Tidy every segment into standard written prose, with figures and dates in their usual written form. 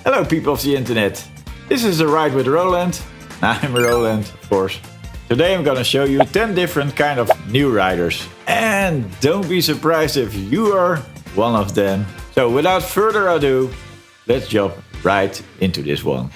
Hello people of the internet. This is The Ride with Roland. I'm Roland, of course. Today I'm gonna show you 10 different kind of new riders. And don't be surprised if you are one of them. So without further ado, let's jump right into this one.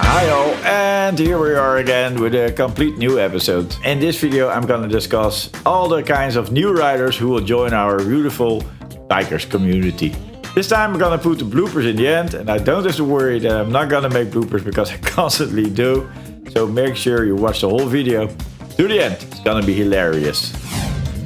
Hi all, and here we are again with a complete new episode. In this video I'm gonna discuss all the kinds of new riders who will join our beautiful bikers community. This time I'm gonna put the bloopers in the end, and I don't have to worry that I'm not gonna make bloopers because I constantly do. So make sure you watch the whole video to the end. It's gonna be hilarious.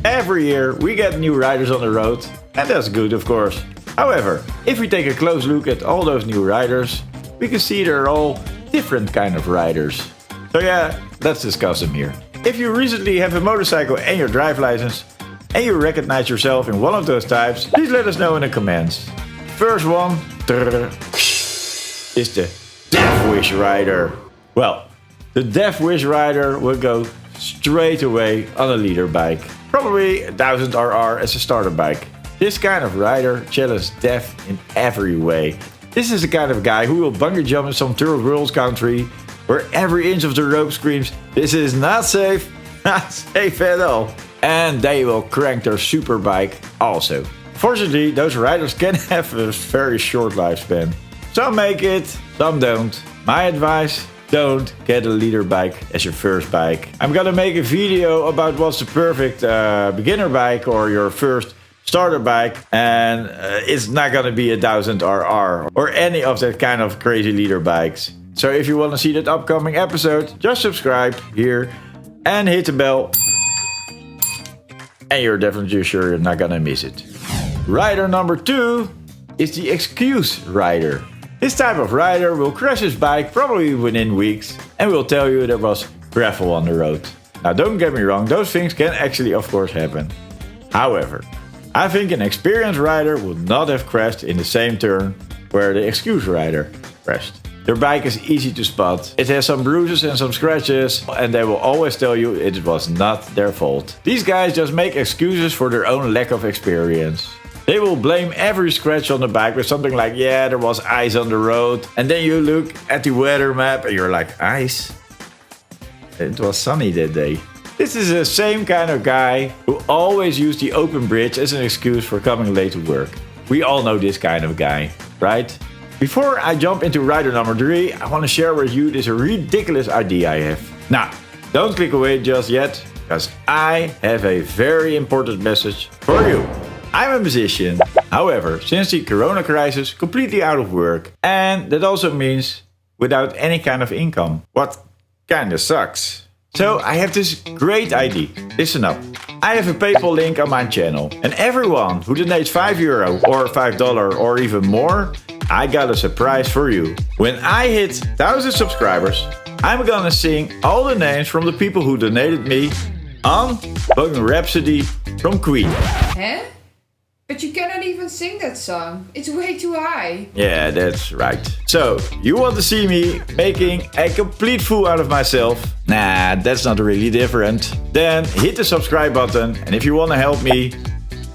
Every year we get new riders on the road, and that's good of course. However, if we take a close look at all those new riders, we can see they're all different kind of riders. So yeah, let's discuss them here. If you recently have a motorcycle and your drive license, and you recognize yourself in one of those types, please let us know in the comments. First one is the Death Wish rider. Well, the Death Wish rider will go straight away on a leader bike. Probably a 1000 RR as a starter bike. This kind of rider challenges death in every way. This is the kind of guy who will bungee jump in some third world country where every inch of the rope screams, "This is not safe, not safe at all." And they will crank their super bike also. Fortunately, those riders can have a very short lifespan. Some make it, some don't. My advice, don't get a leader bike as your first bike. I'm gonna make a video about what's the perfect beginner bike or your first starter bike, and it's not gonna be a 1000 RR or any of that kind of crazy leader bikes. So if you wanna see that upcoming episode, just subscribe here and hit the bell, and you're definitely sure you're not gonna miss it. Rider number 2 is the excuse rider. This type of rider will crash his bike probably within weeks and will tell you there was gravel on the road. Now don't get me wrong, those things can actually of course happen. However, I think an experienced rider would not have crashed in the same turn where the excuse rider crashed. Their bike is easy to spot. It has some bruises and some scratches, and they will always tell you it was not their fault. These guys just make excuses for their own lack of experience. They will blame every scratch on the bike with something like, yeah, there was ice on the road. And then you look at the weather map and you're like, ice? It was sunny that day. This is the same kind of guy who always used the open bridge as an excuse for coming late to work. We all know this kind of guy, right? Before I jump into rider number 3, I want to share with you this ridiculous idea I have. Now, don't click away just yet, because I have a very important message for you. I'm a musician, however, since the corona crisis, completely out of work. And that also means without any kind of income. What kinda sucks. So I have this great idea. Listen up. I have a PayPal link on my channel, and everyone who donates €5 or $5 or even more, I got a surprise for you. When I hit 1000 subscribers, I'm gonna sing all the names from the people who donated me on Bohemian Rhapsody from Queen. Huh? But you cannot even sing that song. It's way too high. Yeah, that's right. So, you want to see me making a complete fool out of myself? Nah, that's not really different. Then hit the subscribe button, and if you want to help me,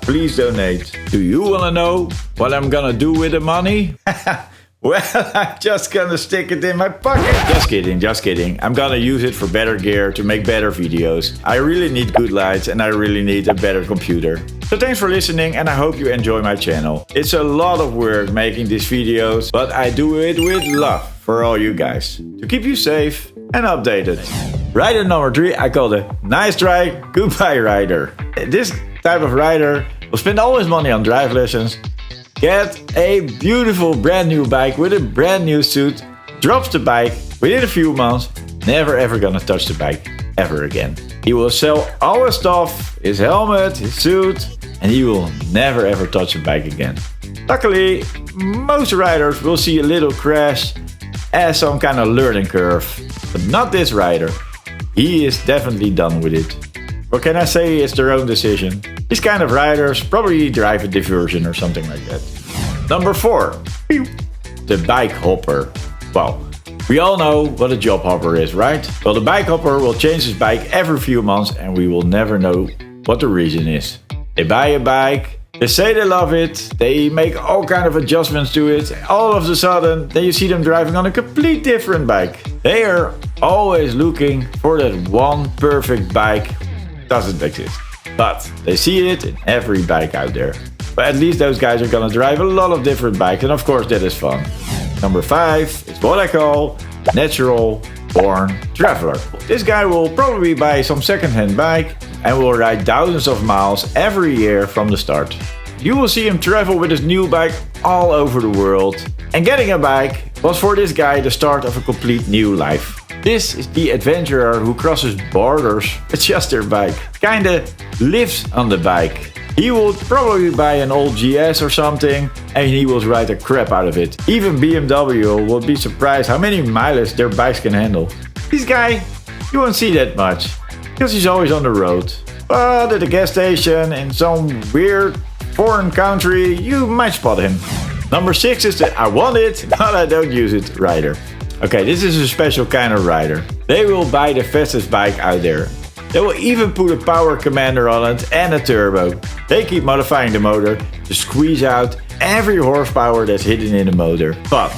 please donate. Do you want to know what I'm gonna do with the money? Well, I'm just gonna stick it in my pocket. Just kidding, just kidding. I'm gonna use it for better gear to make better videos. I really need good lights and I really need a better computer. So thanks for listening, and I hope you enjoy my channel. It's a lot of work making these videos, but I do it with love for all you guys. To keep you safe and updated. Rider number 3 I call the nice try, goodbye rider. This type of rider will spend all his money on drive lessons, get a beautiful brand new bike with a brand new suit, drops the bike within a few months, never ever gonna touch the bike ever again. He will sell all his stuff, his helmet, his suit, and he will never ever touch a bike again. Luckily, most riders will see a little crash as some kind of learning curve, but not this rider. He is definitely done with it. What can I say? It's their own decision. These kind of riders probably drive a diversion or something like that. Number 4, the bike hopper. Well, we all know what a job hopper is, right? Well, the bike hopper will change his bike every few months and we will never know what the reason is. They buy a bike, they say they love it, they make all kind of adjustments to it. All of a sudden, then you see them driving on a complete different bike. They are always looking for that one perfect bike. Doesn't exist. But they see it in every bike out there. But at least those guys are gonna drive a lot of different bikes, and of course that is fun. Number 5 is what I call natural born traveler. This guy will probably buy some second-hand bike and will ride thousands of miles every year from the start. You will see him travel with his new bike all over the world. And getting a bike was for this guy the start of a complete new life. This is the adventurer who crosses borders with just their bike. Kinda lives on the bike. He will probably buy an old GS or something and he will ride the crap out of it. Even BMW will be surprised how many mileage their bikes can handle. This guy, you won't see that much, because he's always on the road. But at a gas station in some weird foreign country, you might spot him. Number 6 is the I want it, but I don't use it rider. Okay, this is a special kind of rider. They will buy the fastest bike out there. They will even put a power commander on it and a turbo. They keep modifying the motor to squeeze out every horsepower that's hidden in the motor. But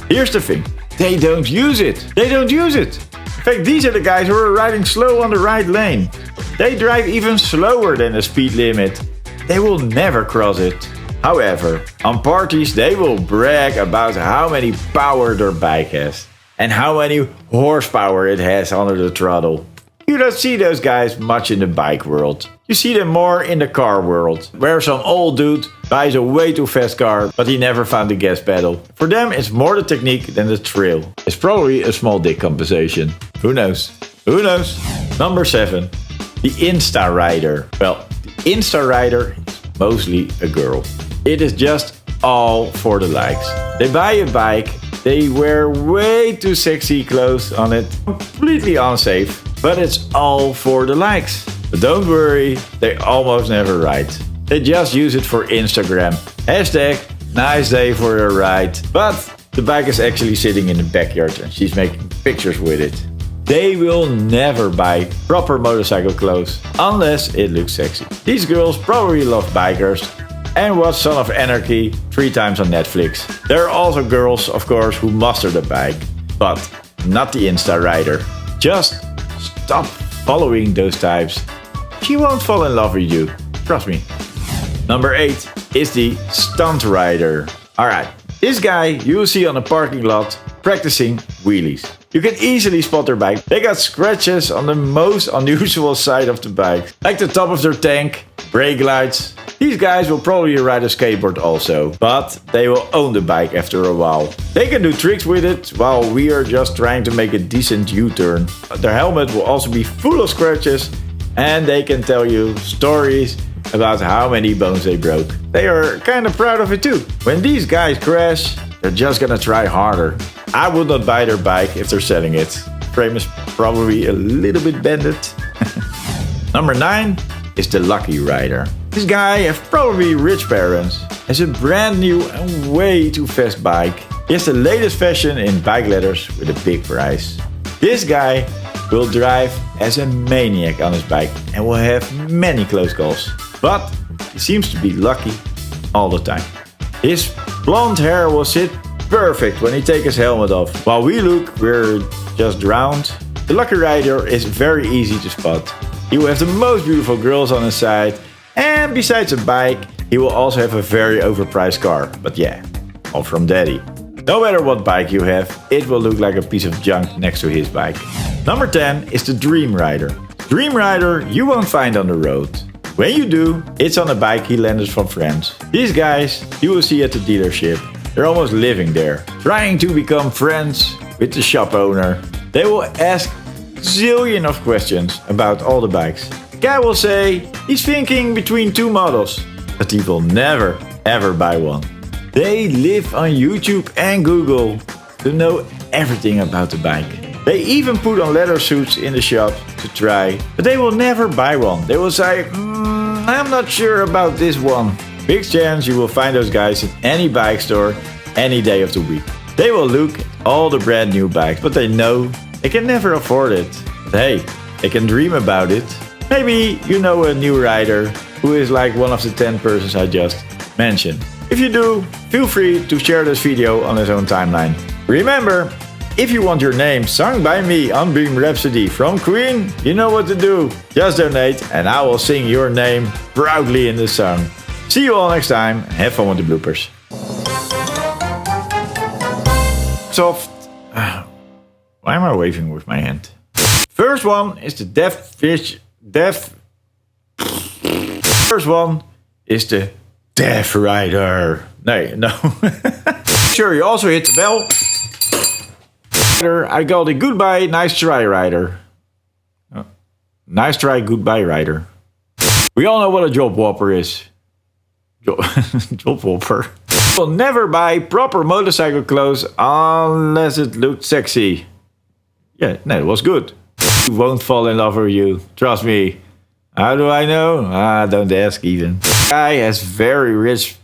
here's the thing, they don't use it. They don't use it. In fact, these are the guys who are riding slow on the right lane. They drive even slower than the speed limit. They will never cross it. However, on parties they will brag about how many power their bike has and how many horsepower it has under the throttle. You don't see those guys much in the bike world. You see them more in the car world, where some old dude buys a way too fast car, but he never found the gas pedal. For them it's more the technique than the thrill. It's probably a small dick compensation. Who knows? Who knows? Number 7. The Insta Rider. Well, the Insta Rider is mostly a girl. It is just all for the likes. They buy a bike, they wear way too sexy clothes on it, completely unsafe, but it's all for the likes. But don't worry, they almost never ride. They just use it for Instagram. Hashtag nice day for a ride. But the bike is actually sitting in the backyard and she's making pictures with it. They will never buy proper motorcycle clothes unless it looks sexy. These girls probably love bikers and watch Son of Anarchy 3 times on Netflix. There are also girls, of course, who master the bike, but not the Insta Rider. Just stop following those types. She won't fall in love with you, trust me. Number 8 is the Stunt Rider. Alright, this guy you will see on a parking lot practicing wheelies. You can easily spot their bike. They got scratches on the most unusual side of the bike, like the top of their tank, brake lights. These guys will probably ride a skateboard also, but they will own the bike after a while. They can do tricks with it, while we are just trying to make a decent U-turn. Their helmet will also be full of scratches, and they can tell you stories about how many bones they broke. They are kind of proud of it too. When these guys crash, they're just gonna try harder. I would not buy their bike if they're selling it. Frame is probably a little bit bended. Number 9 is the Lucky Rider. This guy has probably rich parents, has a brand new and way too fast bike. He has the latest fashion in bike leathers with a big price. This guy will drive as a maniac on his bike and will have many close calls. But he seems to be lucky all the time. His blonde hair will sit perfect when he takes his helmet off. While we look, we're just drowned. The Lucky Rider is very easy to spot. He will have the most beautiful girls on his side, and besides a bike, he will also have a very overpriced car. But yeah, all from daddy. No matter what bike you have, it will look like a piece of junk next to his bike. Number 10 is the Dream Rider. Dream Rider you won't find on the road. When you do, it's on a bike he lended from friends. These guys you will see at the dealership. They're almost living there, trying to become friends with the shop owner. They will ask zillion of questions about all the bikes. Guy will say he's thinking between 2 models, but he will never ever buy one. They live on YouTube and Google to know everything about the bike. They even put on leather suits in the shop to try, but they will never buy one. They will say, I'm not sure about this one. Big chance you will find those guys in any bike store any day of the week. They will look at all the brand new bikes, but they know they can never afford it. But hey, they can dream about it. Maybe you know a new rider who is like one of the 10 persons I just mentioned. If you do, feel free to share this video on his own timeline. Remember, if you want your name sung by me on Bohemian Rhapsody from Queen, you know what to do. Just donate and I will sing your name proudly in the song. See you all next time. Have fun with the bloopers. Soft. Why am I waving with my hand? First one is the First one is the Death Rider. No. Sure, you also hit the bell. I called it Goodbye, Nice Try Rider. Nice try, goodbye Rider. We all know what a job whopper is. Job whopper. Will never buy proper motorcycle clothes unless it looked sexy. Yeah, no, it was good. He won't fall in love with you. Trust me. How do I know? Don't ask even. Guy has very rich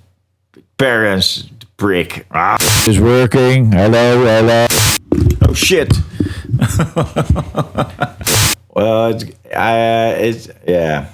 parents. Prick. It's working. Hello. Oh shit. Well, it's yeah.